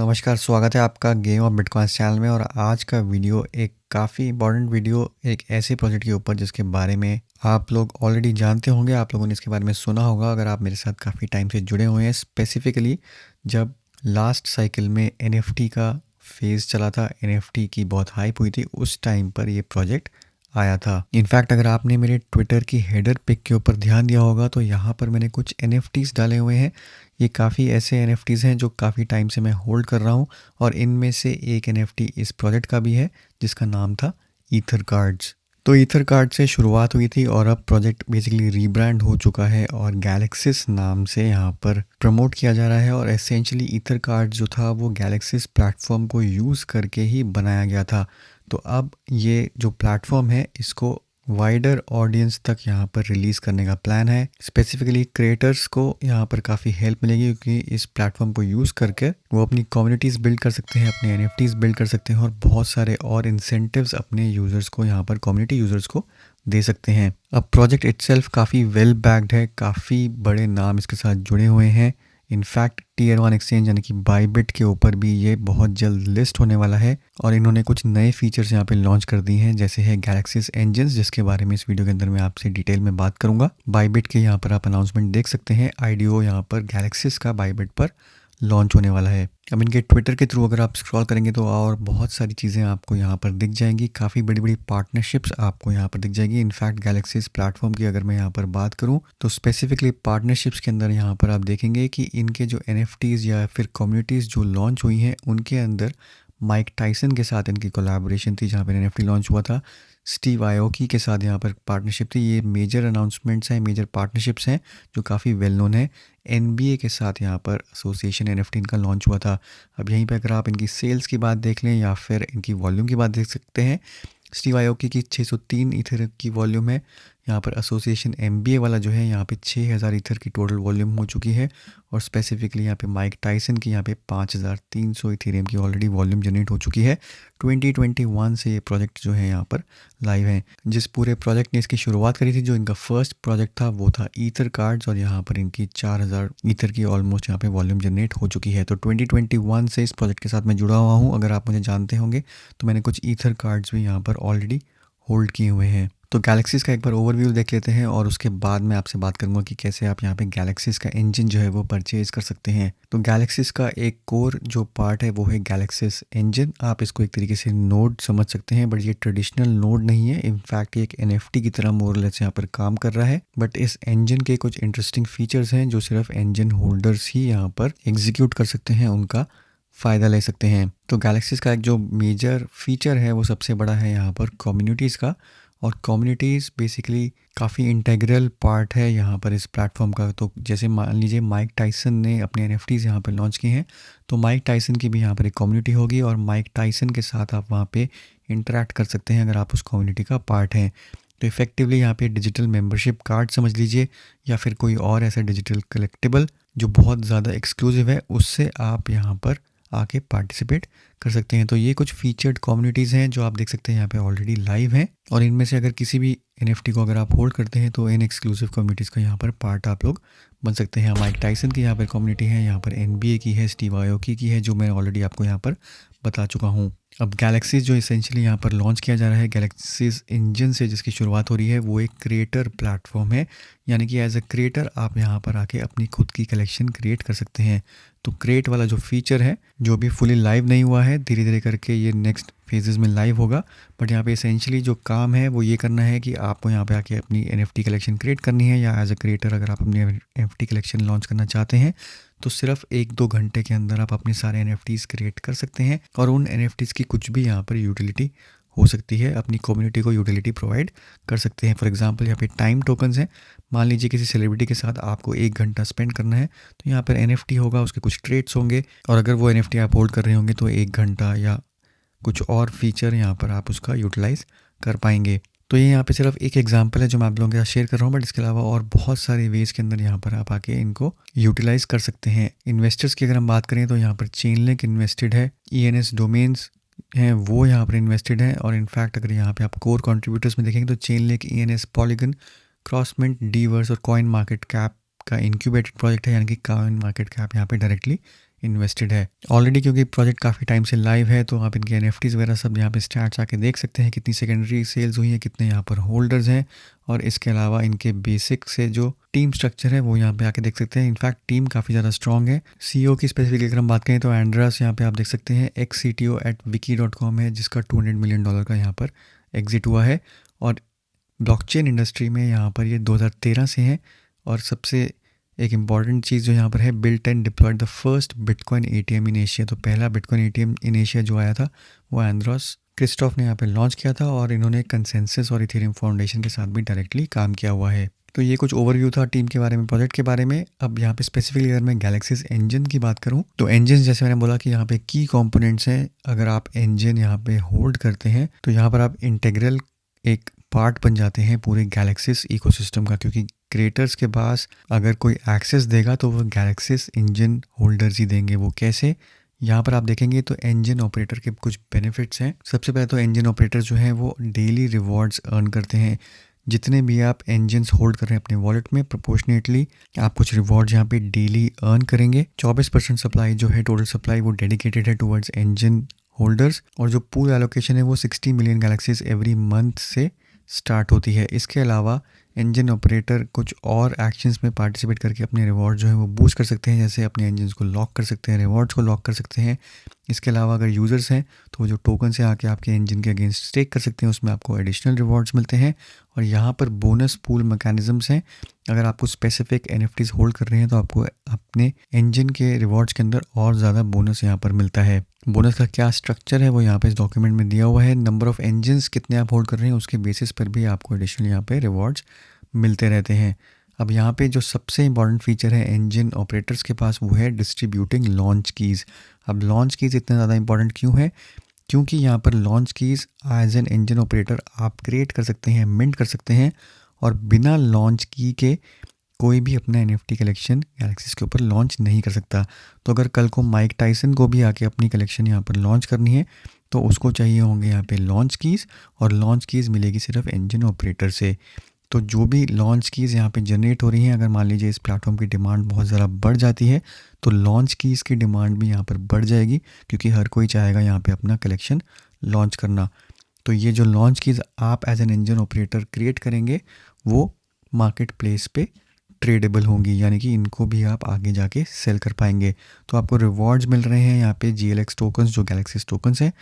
नमस्कार, स्वागत है आपका गेम ऑफ बिटकॉइंस चैनल में। और आज का वीडियो एक काफ़ी इंपॉर्टेंट वीडियो, एक ऐसे प्रोजेक्ट के ऊपर जिसके बारे में आप लोग ऑलरेडी जानते होंगे, आप लोगों ने इसके बारे में सुना होगा अगर आप मेरे साथ काफ़ी टाइम से जुड़े हुए हैं। स्पेसिफिकली जब लास्ट साइकिल में एनएफटी का फेज़ चला था, एनएफटी की बहुत हाइप हुई थी, उस टाइम पर ये प्रोजेक्ट आया था। इनफैक्ट अगर आपने मेरे ट्विटर की हेडर पिक के ऊपर ध्यान दिया होगा तो यहाँ पर मैंने कुछ एनएफटीज़ डाले हुए हैं। ये काफ़ी ऐसे एनएफटीज़ हैं जो काफ़ी टाइम से मैं होल्ड कर रहा हूँ, और इनमें से एक एनएफटी इस प्रोजेक्ट का भी है जिसका नाम था ईथर कार्ड्स। तो ईथर कार्ड से शुरुआत हुई थी और अब प्रोजेक्ट बेसिकली रीब्रांड हो चुका है और गैलेक्सिस नाम से यहाँ पर प्रमोट किया जा रहा है। और एसेंशियली ईथर कार्ड जो था वो गैलेक्सिस प्लेटफॉर्म को यूज़ करके ही बनाया गया था। तो अब ये जो प्लेटफॉर्म है इसको वाइडर ऑडियंस तक यहाँ पर रिलीज़ करने का प्लान है। स्पेसिफिकली क्रिएटर्स को यहाँ पर काफ़ी हेल्प मिलेगी, क्योंकि इस प्लेटफॉर्म को यूज़ करके वो अपनी कम्युनिटीज़ बिल्ड कर सकते हैं, अपने एनएफटीज़ बिल्ड कर सकते हैं और बहुत सारे और इंसेंटिव्स अपने यूज़र्स को यहाँ पर, कम्युनिटी यूज़र्स को दे सकते हैं। अब प्रोजेक्ट इटसेल्फ काफ़ी वेल बैक्ड है, काफ़ी बड़े नाम इसके साथ जुड़े हुए हैं। इनफैक्ट टीयर 1 एक्सचेंज यानी कि बाइबिट के ऊपर भी ये बहुत जल्द लिस्ट होने वाला है। और इन्होंने कुछ नए फीचर्स यहाँ पे लॉन्च कर दिए हैं, जैसे है गैलेक्सिस इंजन्स, जिसके बारे में इस वीडियो के अंदर मैं आपसे डिटेल में बात करूंगा। बाइबिट के यहाँ पर आप अनाउंसमेंट देख सकते हैं, आईडीओ यहाँ पर गैलेक्सिस का बाइबिट पर लॉन्च होने वाला है। अब इनके ट्विटर के थ्रू अगर आप स्क्रॉल करेंगे तो और बहुत सारी चीज़ें आपको यहाँ पर दिख जाएंगी, काफ़ी बड़ी बड़ी पार्टनरशिप्स आपको यहाँ पर दिख जाएगी। इनफैक्ट गैलेक्सीज प्लेटफॉर्म की अगर मैं यहाँ पर बात करूँ तो स्पेसिफिकली पार्टनरशिप्स के अंदर यहाँ पर आप देखेंगे कि इनके जो एनएफटीज़ या फिर कम्युनिटीज़ जो लॉन्च हुई हैं उनके अंदर माइक टाइसन के साथ इनकी कोलैबोरेशन थी, जहाँ पर एनएफटी लॉन्च हुआ था। स्टीव आयोकी के साथ यहाँ पर पार्टनरशिप थी। ये मेजर अनाउंसमेंट्स हैं, मेजर पार्टनरशिप्स हैं जो काफ़ी वेल नोन है। एनबीए के साथ यहाँ पर एसोसिएशन एनएफटी इनका लॉन्च हुआ था। अब यहीं पे अगर आप इनकी सेल्स की बात देख लें या फिर इनकी वॉल्यूम की बात देख सकते हैं, स्टीव आयोकी की 603 ईथर की वॉल्यूम है। यहाँ पर एसोसिएशन एमबीए वाला जो है यहाँ पे 6000 ईथर की टोटल वॉल्यूम हो चुकी है। और स्पेसिफिकली यहाँ पे माइक टाइसन की यहाँ पे 5300 इथेरियम की ऑलरेडी वॉल्यूम जनरेट हो चुकी है। 2021 से ये प्रोजेक्ट जो है यहाँ पर लाइव है। जिस पूरे प्रोजेक्ट ने इसकी शुरुआत करी थी, जो इनका फर्स्ट प्रोजेक्ट था, वो था ईथर कार्ड्स, और यहाँ पर इनकी 4000 ईथर की ऑलमोस्ट यहाँ पे वॉल्यूम जनरेट हो चुकी है। तो 2021 से इस प्रोजेक्ट के साथ मैं जुड़ा हुआ हूँ। अगर आप मुझे जानते होंगे तो मैंने कुछ ईथर कार्ड्स भी यहाँ पर ऑलरेडी होल्ड किए हुए हैं। तो गैलेक्सीज का एक बार ओवरव्यू देख लेते हैं और उसके बाद मैं आपसे बात करूंगा कि कैसे आप यहाँ पे गैलेक्सीज का इंजन जो है वो परचेज कर सकते हैं। तो गैलेक्सीज का एक कोर जो पार्ट है वो है गैलेक्सिस इंजन। आप इसको एक तरीके से नोड समझ सकते हैं, बट ये ट्रेडिशनल नोड नहीं है। इनफैक्ट ये एक एनएफटी की तरह मोरलेस यहाँ पर काम कर रहा है। बट इस इंजन के कुछ इंटरेस्टिंग फीचर्स हैं जो सिर्फ इंजन होल्डर्स ही यहाँ पर एग्जीक्यूट कर सकते हैं, उनका फ़ायदा ले सकते हैं। तो गैलेक्सीज का एक जो मेजर फीचर है वो सबसे बड़ा है यहाँ पर कम्युनिटीज़ का। और कम्युनिटीज़ बेसिकली काफ़ी इंटेग्रल पार्ट है यहाँ पर इस प्लेटफॉर्म का। तो जैसे मान लीजिए माइक टाइसन ने अपने एनएफटीज़ यहाँ पर लॉन्च किए हैं, तो माइक टाइसन की भी यहाँ पर एक कम्युनिटी होगी और माइक टाइसन के साथ आप वहाँ पे इंटरेक्ट कर सकते हैं अगर आप उस कम्युनिटी का पार्ट हैं। तो इफ़ेक्टिवली यहाँ पे डिजिटल मेंबरशिप कार्ड समझ लीजिए, या फिर कोई और ऐसा डिजिटल कलेक्टिबल जो बहुत ज़्यादा एक्सक्लूसिव है, उससे आप यहाँ पर आके पार्टिसिपेट कर सकते हैं। तो ये कुछ फीचर्ड कम्युनिटीज़ हैं जो आप देख सकते हैं यहाँ पे ऑलरेडी लाइव हैं। और इनमें से अगर किसी भी एनएफटी को अगर आप होल्ड करते हैं तो इन एक्सक्लूसिव कम्युनिटीज़ का यहाँ पर पार्ट आप लोग बन सकते हैं। माइक टाइसन की यहाँ पर कम्युनिटी है, यहाँ पर एनबीए की है, स्टीव आयोकी की है, जो मैं ऑलरेडी आपको यहाँ पर बता चुका हूँ। अब गैलेक्सीज जो इसेंशियली यहाँ पर लॉन्च किया जा रहा है, गैलेक्सीज इंजन से जिसकी शुरुआत हो रही है, वो एक क्रिएटर प्लेटफॉर्म है। यानी कि एज अ क्रिएटर आप यहाँ पर आके अपनी खुद की कलेक्शन क्रिएट कर सकते हैं। तो क्रिएट वाला जो फीचर है, जो भी फुली लाइव नहीं हुआ है, धीरे धीरे करके ये नेक्स्ट फेजेस में लाइव होगा। बट यहाँ पे एसेंशियली जो काम है वो ये करना है कि आपको यहाँ पे आके अपनी एनएफटी कलेक्शन क्रिएट करनी है, या एज अ क्रिएटर अगर आप अपनी एनएफटी कलेक्शन लॉन्च करना चाहते हैं तो सिर्फ 1-2 घंटे के अंदर आप अपने सारे एनएफटीज़ क्रिएट कर सकते हैं। और उन एनएफटीज़ की कुछ भी यहाँ पर यूटिलिटी हो सकती है, अपनी कम्युनिटी को यूटिलिटी प्रोवाइड कर सकते हैं। फॉर एग्जांपल यहाँ पे टाइम टोकन्स हैं। मान लीजिए किसी सेलिब्रिटी के साथ आपको 1 घंटा स्पेंड करना है, तो यहाँ पर एनएफटी होगा, उसके कुछ ट्रेड्स होंगे, और अगर वो एनएफटी आप होल्ड कर रहे होंगे तो 1 घंटा या कुछ और फीचर यहाँ पर आप उसका यूटिलाइज़ कर पाएंगे। तो ये यहाँ पे सिर्फ एक एग्जांपल है जो मैं आप लोगों के साथ शेयर कर रहा हूँ, बट इसके अलावा और बहुत सारे वेज के अंदर यहाँ पर आप आके इनको यूटिलाइज़ कर सकते हैं। इन्वेस्टर्स की अगर हम बात करें तो यहाँ पर चेनलिंक इन्वेस्टेड है, ईएनएस डोमेन्स हैं वो यहाँ पर इन्वेस्टेड हैं। और इनफैक्ट अगर यहाँ पे आप कोर कंट्रीब्यूटर्स में देखेंगे तो चेनलिंक, ईएनएस, पॉलीगन, क्रॉसमिंट, डीवर्स और कॉइन मार्केट कैप का इंक्यूबेटेड प्रोजेक्ट है। यानी कि कॉइन मार्केट कैप यहाँ पे डायरेक्टली इन्वेस्टेड है ऑलरेडी, क्योंकि प्रोजेक्ट काफ़ी टाइम से लाइव है। तो आप इनके एनएफटीज वगैरह सब यहाँ पे स्टार्ट आके देख सकते हैं, कितनी सेकेंडरी सेल्स हुई है, कितने यहाँ पर होल्डर्स हैं। और इसके अलावा इनके बेसिक से जो टीम स्ट्रक्चर है वो यहाँ पे आके देख सकते हैं। इनफैक्ट टीम काफ़ी ज़्यादा स्ट्रॉन्ग है। सीईओ की स्पेसिफिक अगर हम बात करें तो एंड्रास यहाँ पे आप देख सकते हैं एक्स CTO एट wiki.com है, जिसका $200 मिलियन का यहाँ पर एग्जिट हुआ है। और ब्लॉकचेन इंडस्ट्री में यहाँ पर ये 2013 से हैं। और सबसे एक इम्पॉर्टेंट चीज़ जो यहाँ पर है, built and deployed the first bitcoin ATM in Asia. तो पहला बिटकॉइन ATM इन एशिया जो आया था वो एंड्रॉस क्रिस्टोफ ने यहाँ पे लॉन्च किया था, और इन्होंने कंसेंसस और इथेरियम फाउंडेशन के साथ भी डायरेक्टली काम किया हुआ है। तो ये कुछ ओवरव्यू था टीम के बारे में, प्रोजेक्ट के बारे में। अब यहाँ पे स्पेसिफिकली अगर मैं गैलेक्सीज इंजन की बात करूँ तो इंजन, जैसे मैंने बोला कि यहाँ पे की कंपोनेंट्स हैं। अगर आप इंजन यहाँ पे होल्ड करते हैं तो यहाँ पर आप इंटीग्रल एक पार्ट बन जाते हैं पूरे गैलेक्सीज इकोसिस्टम का, क्योंकि क्रिएटर्स के पास अगर कोई एक्सेस देगा तो वो गैलेक्सीज इंजन होल्डर्स ही देंगे। वो कैसे, यहाँ पर आप देखेंगे तो इंजन ऑपरेटर के कुछ बेनिफिट्स हैं। सबसे पहले तो इंजन ऑपरेटर जो हैं वो डेली रिवॉर्ड्स अर्न करते हैं। जितने भी आप इंजन्स होल्ड कर रहे हैं अपने वॉलेट में, प्रोपोर्शनेटली आप कुछ रिवॉर्ड्स यहाँ पे डेली अर्न करेंगे। 24% सप्लाई जो है, टोटल सप्लाई, वो डेडिकेटेड है टुवर्ड्स इंजन होल्डर्स। और जो पूल एलोकेशन है वो 60 मिलियन गैलेक्सीज एवरी मंथ से स्टार्ट होती है। इसके अलावा इंजन ऑपरेटर कुछ और एक्शंस में पार्टिसिपेट करके अपने रिवॉर्ड जो है वो बूस्ट कर सकते हैं, जैसे अपने इंजन्स को लॉक कर सकते हैं, रिवॉर्ड्स को लॉक कर सकते हैं। इसके अलावा अगर यूज़र्स हैं तो वो जो टोकन से आके आपके इंजन के अगेंस्ट स्टेक कर सकते हैं, उसमें आपको एडिशनल रिवॉर्ड्स मिलते हैं। और यहाँ पर बोनस पूल मैकेनिज्म्स हैं। अगर आपको स्पेसिफिक NFTs होल्ड कर रहे हैं तो आपको अपने इंजन के रिवॉर्ड्स के अंदर और ज़्यादा बोनस यहाँ पर मिलता है। बोनस का क्या स्ट्रक्चर है वो यहाँ पे इस डॉक्यूमेंट में दिया हुआ है। नंबर ऑफ़ इंजन्स कितने आप होल्ड कर रहे हैं उसके बेसिस पर भी आपको एडिशनल यहाँ पे रिवॉर्ड्स मिलते रहते हैं। अब यहाँ पे जो सबसे इंपॉर्टेंट फीचर है इंजन ऑपरेटर्स के पास वो है डिस्ट्रीब्यूटिंग लॉन्च कीज़। अब लॉन्च कीज़ इतना ज़्यादा इंपॉर्टेंट क्यों है? क्योंकि यहाँ पर launch keys as an engine operator आप क्रिएट कर सकते हैं, मिंट कर सकते हैं, और बिना लॉन्च की के कोई भी अपना NFT कलेक्शन गैलेक्सीज के ऊपर लॉन्च नहीं कर सकता। तो अगर कल को माइक टाइसन को भी आके अपनी कलेक्शन यहाँ पर लॉन्च करनी है तो उसको चाहिए होंगे यहाँ पे लॉन्च कीज़, और लॉन्च कीज़ मिलेगी सिर्फ इंजन ऑपरेटर से। तो जो भी लॉन्च कीज़ यहाँ पे जनरेट हो रही हैं, अगर मान लीजिए इस प्लेटफॉर्म की डिमांड बहुत ज़्यादा बढ़ जाती है तो लॉन्च कीज़ की डिमांड भी यहाँ पर बढ़ जाएगी, क्योंकि हर कोई चाहेगा यहाँ पे अपना कलेक्शन लॉन्च करना। तो ये जो लॉन्च कीज़ आप as an engine operator create करेंगे वो मार्केट प्लेस पे ट्रेडेबल होंगी, यानी कि इनको भी आप आगे जाके सेल कर पाएंगे। तो आपको रिवॉर्ड्स मिल रहे हैं यहाँ पे GLX टोकन्स, जो गैलेक्सीज टोकन्स हैं।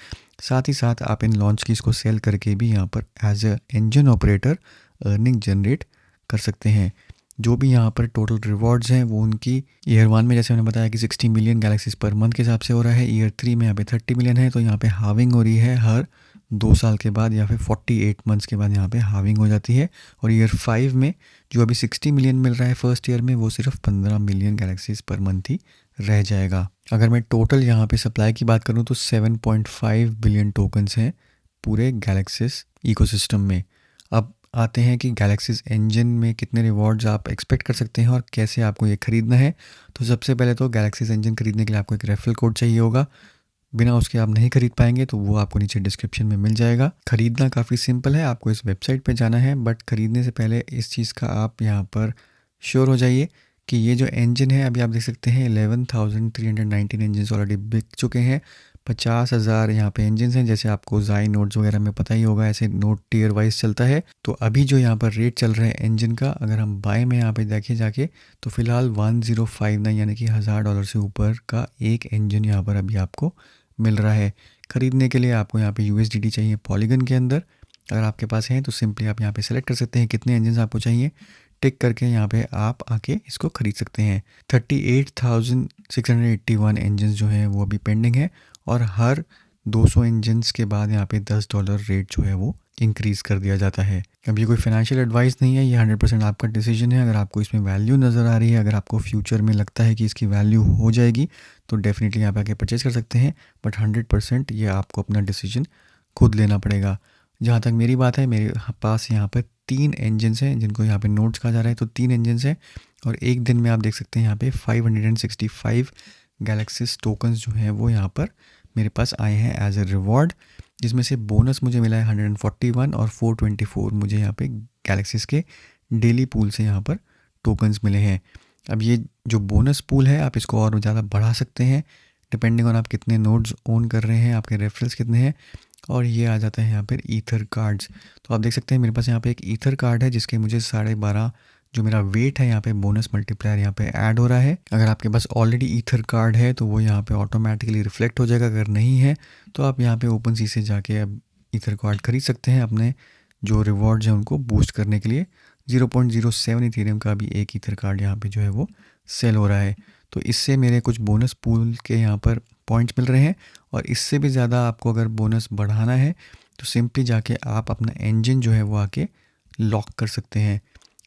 साथ ही साथ आप इन लॉन्च कीज़ को सेल करके भी यहाँ पर as a engine operator earning generate कर सकते हैं। जो भी यहाँ पर टोटल रिवॉर्ड्स हैं वो उनकी ईयर 1 में, जैसे मैंने बताया कि 60 मिलियन गैलेक्सीज पर मंथ के हिसाब से हो रहा है। ईयर 3 में यहाँ पे 30 मिलियन है, तो यहाँ पे हाविंग हो रही है हर 2 साल के बाद, या फिर 48 मंथ्स के बाद यहाँ पे हाविंग हो जाती है। और ईयर 5 में जो अभी 60 मिलियन मिल रहा है फर्स्ट ईयर में, वो सिर्फ 15 मिलियन गैलेक्सीज पर मंथ ही रह जाएगा। अगर मैं टोटल यहाँ पे सप्लाई की बात करूँ तो 7.5 बिलियन टोकन्स हैं पूरे गैलेक्सीज इकोसिस्टम में। अब आते हैं कि गैलेक्सीज इंजन में कितने रिवॉर्ड्स आप एक्सपेक्ट कर सकते हैं और कैसे आपको ये ख़रीदना है। तो सबसे पहले तो गैलेक्सीज इंजन खरीदने के लिए आपको एक रेफरल कोड चाहिए होगा। बिना उसके आप नहीं खरीद पाएंगे, तो वो आपको नीचे डिस्क्रिप्शन में मिल जाएगा। खरीदना काफ़ी सिंपल है, आपको इस वेबसाइट पे जाना है, बट खरीदने से पहले इस चीज़ का आप यहाँ पर श्योर हो जाइए कि ये जो इंजन है, अभी आप देख सकते हैं 11,319 इंजन ऑलरेडी बिक चुके हैं। 50,000 यहाँ पे इंजन हैं, जैसे आपको जाई नोट्स वगैरह में पता ही होगा, ऐसे नोट टीयर वाइज चलता है। तो अभी जो यहाँ पर रेट चल रहा है इंजन का, अगर हम बाय में यहाँ पे देखिए जाके, तो फिलहाल 1059 यानी कि $1,000 से ऊपर का एक इंजन यहाँ पर अभी आपको मिल रहा है। ख़रीदने के लिए आपको यहाँ पे USDT चाहिए पॉलीगन के अंदर। अगर आपके पास है तो सिंपली आप यहाँ पे सेलेक्ट कर सकते हैं कितने इंजन आपको चाहिए, टिक करके यहाँ पे आप आके इसको ख़रीद सकते हैं। 38,681 इंजन जो हैं वो अभी पेंडिंग है, और हर 200 इंजन्स के बाद यहाँ पे $10 रेट जो है वो इंक्रीज़ कर दिया जाता है। अब ये कोई फाइनेंशियल एडवाइस नहीं है, ये 100% आपका डिसीजन है। अगर आपको इसमें वैल्यू नज़र आ रही है, अगर आपको फ्यूचर में लगता है कि इसकी वैल्यू हो जाएगी, तो डेफिनेटली आप आके परचेज़ कर सकते हैं, बट 100% ये आपको अपना डिसीजन खुद लेना पड़ेगा। जहाँ तक मेरी बात है, मेरे पास यहाँ पर 3 इंजन्स हैं जिनको यहाँ पे नोट्स कहा जा रहा है, तो 3 इंजन्स हैं, और एक दिन में आप देख सकते हैं यहाँ पे 565 गैलेक्सीज टोकन्स जो हैं वो यहाँ पर मेरे पास आए हैं एज ए रिवॉर्ड, जिसमें से बोनस मुझे मिला है 141 और 424 मुझे यहाँ पे गैलेक्सीज के डेली पूल से यहाँ पर टोकन्स मिले हैं। अब ये जो बोनस पूल है आप इसको और ज़्यादा बढ़ा सकते हैं डिपेंडिंग ऑन आप कितने नोड्स ओन कर रहे हैं, आपके रेफरल्स कितने हैं। और ये आ जाता है यहाँ पर ईथर कार्ड्स। तो आप देख सकते हैं मेरे पास यहाँ पे एक ईथर कार्ड है जिसके मुझे 12.5 जो मेरा वेट है यहाँ पे बोनस मल्टीप्लायर यहाँ पे ऐड हो रहा है। अगर आपके पास ऑलरेडी ईथर कार्ड है तो वो यहाँ पे ऑटोमेटिकली रिफ्लेक्ट हो जाएगा, अगर नहीं है तो आप यहाँ पे ओपन सी से जाके अब ईथर कार्ड खरीद सकते हैं अपने जो रिवॉर्ड्स हैं उनको बूस्ट करने के लिए। 0.07 इथेरियम का भी एक ईथर कार्ड यहाँ पे जो है वो सेल हो रहा है। तो इससे मेरे कुछ बोनस पूल के यहाँ पर पॉइंट्स मिल रहे हैं। और इससे भी ज़्यादा आपको अगर बोनस बढ़ाना है तो सिंपली जाके आप अपना इंजन जो है वो आके लॉक कर सकते हैं।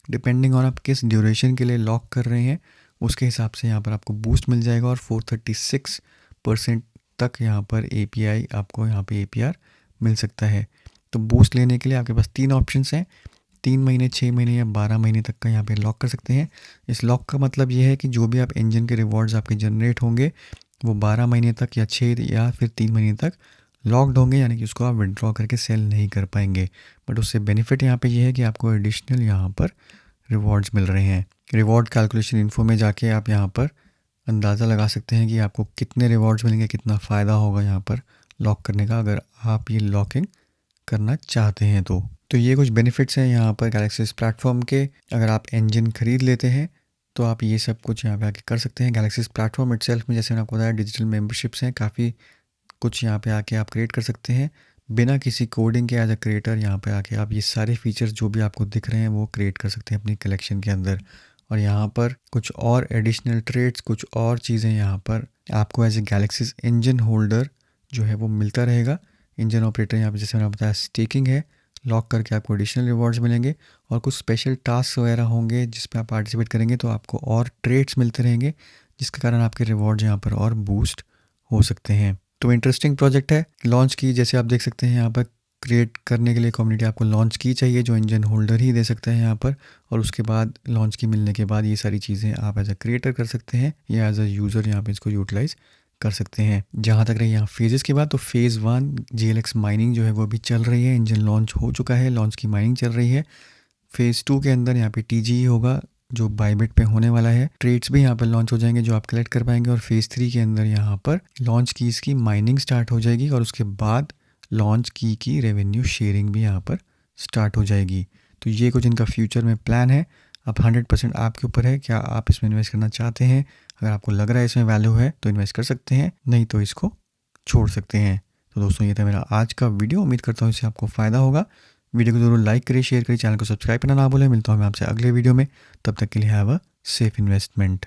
डिपेंडिंग ऑन आप किस ड्यूरेशन के लिए लॉक कर रहे हैं उसके हिसाब से यहाँ पर आपको बूस्ट मिल जाएगा। और 436% तक यहाँ पर API आपको यहाँ पे APR मिल सकता है। तो बूस्ट लेने के लिए आपके पास 3 ऑप्शंस हैं, 3 महीने, 6 महीने या 12 महीने तक का यहाँ पे लॉक कर सकते हैं। इस लॉक का मतलब ये है कि जो भी आप इंजन के रिवॉर्ड्स आपके जनरेट होंगे वो 12 महीने तक या 6 या फिर 3 महीने तक लॉक्ड होंगे, यानी कि उसको आप विड्रॉ करके सेल नहीं कर पाएंगे। बट उससे बेनिफिट यहाँ पे ये है कि आपको एडिशनल यहाँ पर रिवॉर्ड्स मिल रहे हैं। रिवॉर्ड कैलकुलेशन इन्फो में जाके आप यहाँ पर अंदाज़ा लगा सकते हैं कि आपको कितने रिवॉर्ड्स मिलेंगे, कितना फ़ायदा होगा यहाँ पर लॉक करने का अगर आप ये लॉकिंग करना चाहते हैं तो ये कुछ बेनिफिट्स हैं यहाँ पर गैलेक्सिस प्लेटफॉर्म के। अगर आप इंजन खरीद लेते हैं तो आप ये सब कुछ यहाँ पे आके कर सकते हैं। गैलेक्सिस प्लेटफॉर्म इटसेल्फ में जैसे मैंने आपको बताया डिजिटल मेंबरशिप्स हैं, काफ़ी कुछ यहाँ पे आके आप क्रिएट कर सकते हैं बिना किसी कोडिंग के। एज अ क्रिएटर यहाँ पे आके आप ये सारे फीचर्स जो भी आपको दिख रहे हैं वो क्रिएट कर सकते हैं अपनी कलेक्शन के अंदर। और यहाँ पर कुछ और एडिशनल ट्रेड्स, कुछ और चीज़ें यहाँ पर आपको एज ए गैलेक्सिस इंजन होल्डर जो है वो मिलता रहेगा। इंजन ऑपरेटर यहाँ पे जैसे मैंने बताया स्टेकिंग है, लॉक करके आपको एडिशनल रिवॉर्ड्स मिलेंगे और कुछ स्पेशल टास्क वगैरह होंगे जिस पे आप पार्टिसिपेट करेंगे तो आपको और ट्रेड्स मिलते रहेंगे जिसके कारण आपके रिवॉर्ड्स यहाँ पर और बूस्ट हो सकते हैं। तो इंटरेस्टिंग प्रोजेक्ट है। लॉन्च की जैसे आप देख सकते हैं यहाँ पर क्रिएट करने के लिए कम्युनिटी आपको लॉन्च की चाहिए जो इंजन होल्डर ही दे सकता है यहाँ पर। और उसके बाद लॉन्च की मिलने के बाद ये सारी चीज़ें आप एज अ क्रिएटर कर सकते हैं या एज अ यूज़र यहाँ पे इसको यूटिलाइज़ कर सकते हैं। जहाँ तक रही यहाँ फेजेस की बात तो फेज़ 1 GLX माइनिंग जो है वो अभी चल रही है। इंजन लॉन्च हो चुका है, लॉन्च की माइनिंग चल रही है। फेज़ 2 के अंदर यहाँ पे TGE होगा जो बाइबिट पे होने वाला है। ट्रेड्स भी यहाँ पर लॉन्च हो जाएंगे जो आप कलेक्ट कर पाएंगे। और फेज़ 3 के अंदर यहाँ पर लॉन्च की इसकी माइनिंग स्टार्ट हो जाएगी और उसके बाद लॉन्च की रेवेन्यू शेयरिंग भी यहाँ पर स्टार्ट हो जाएगी। तो ये कुछ इनका फ्यूचर में प्लान है। अब 100% आपके ऊपर है, क्या आप इसमें इन्वेस्ट करना चाहते हैं। अगर आपको लग रहा है इसमें वैल्यू है तो इन्वेस्ट कर सकते हैं, नहीं तो इसको छोड़ सकते हैं। तो दोस्तों ये था मेरा आज का वीडियो, उम्मीद करता हूँ इससे आपको फ़ायदा होगा। वीडियो को ज़रूर लाइक करिए, शेयर करिए, चैनल को सब्सक्राइब करना ना भूलें। मिलता हूँ मैं आपसे अगले वीडियो में, तब तक के लिए हैव अ सेफ इन्वेस्टमेंट।